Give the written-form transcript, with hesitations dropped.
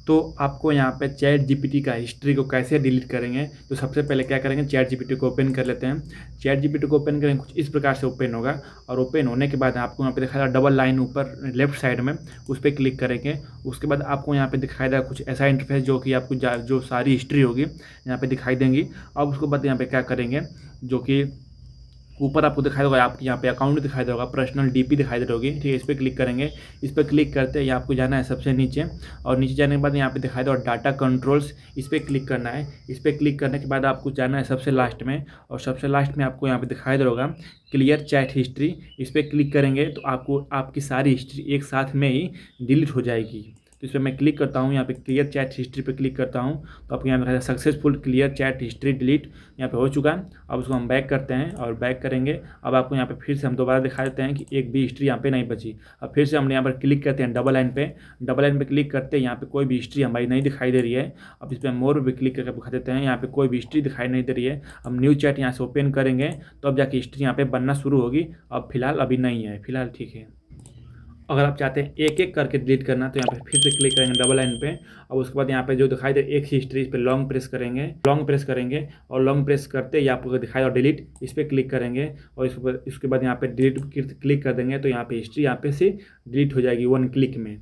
तो आपको यहाँ पे चैट जीपीटी का हिस्ट्री को कैसे डिलीट करेंगे, तो सबसे पहले क्या करेंगे, चैट जीपीटी को ओपन कर लेते हैं। चैट जीपीटी को ओपन करेंगे, कुछ इस प्रकार से ओपन होगा और ओपन होने के बाद आपको यहाँ पे दिखाएगा डबल लाइन ऊपर लेफ्ट साइड में, उस पर क्लिक करेंगे। उसके बाद आपको यहाँ पे दिखाई देगा कुछ ऐसा इंटरफेस जो कि आपको जो सारी हिस्ट्री होगी यहाँ पे दिखाई देंगी। अब उसके बाद यहाँ पे क्या करेंगे, जो कि ऊपर आपको दिखाई देगा, आपके यहाँ पे अकाउंट दिखाई देगा, पर्सनल डीपी दिखाई दे रही होगी, ठीक है। इस पर क्लिक करेंगे। इस पर क्लिक करते ही आपको जाना है सबसे नीचे, और नीचे जाने के बाद यहाँ पे दिखाई देगा डाटा कंट्रोल्स, इस पर क्लिक करना है। इस पर क्लिक करने के बाद आपको जाना है सबसे लास्ट में, और सबसे लास्ट में आपको यहाँ पे दिखाई दे होगा क्लियर चैट हिस्ट्री। इस पर क्लिक करेंगे तो आपको आपकी सारी हिस्ट्री एक साथ में ही डिलीट हो जाएगी। तो इस पर मैं क्लिक करता हूँ, यहाँ पे क्लियर चैट हिस्ट्री पे क्लिक करता हूँ, तो आपको यहाँ पे successful clear chat history delete यहाँ पे हो चुका है। अब उसको हम बैक करते हैं और बैक करेंगे। अब आपको यहाँ पे फिर से हम दोबारा दिखा देते हैं कि एक भी हिस्ट्री यहाँ पे नहीं बची। अब फिर से हमने यहाँ पर क्लिक करते हैं डबल लाइन पे, डबल लाइन पे क्लिक करते हैं, यहाँ पे कोई भी हिस्ट्री हमारी नहीं दिखाई दे रही है। अब इस पर मोर पे क्लिक करके दिखा देते हैं, यहाँ पे कोई भी हिस्ट्री दिखाई नहीं दे रही है। हम न्यू चैट यहाँ से ओपन करेंगे तो अब जाके हिस्ट्री यहाँ पे बनना शुरू होगी। अब फिलहाल अभी नहीं है, फिलहाल ठीक है। अगर आप चाहते हैं एक एक करके डिलीट करना तो यहाँ पे फिर से क्लिक करेंगे डबल लाइन पे, और उसके बाद यहाँ पे जो दिखाई दे एक ही हिस्ट्री, इस पर लॉन्ग प्रेस करेंगे, लॉन्ग प्रेस करेंगे, और लॉन्ग प्रेस करते ही आपको दिखाई और डिलीट, इस पर क्लिक करेंगे और इसके बाद यहाँ पे डिलीट क्लिक कर देंगे तो यहाँ पे हिस्ट्री यहाँ पे से डिलीट हो जाएगी 1 क्लिक में।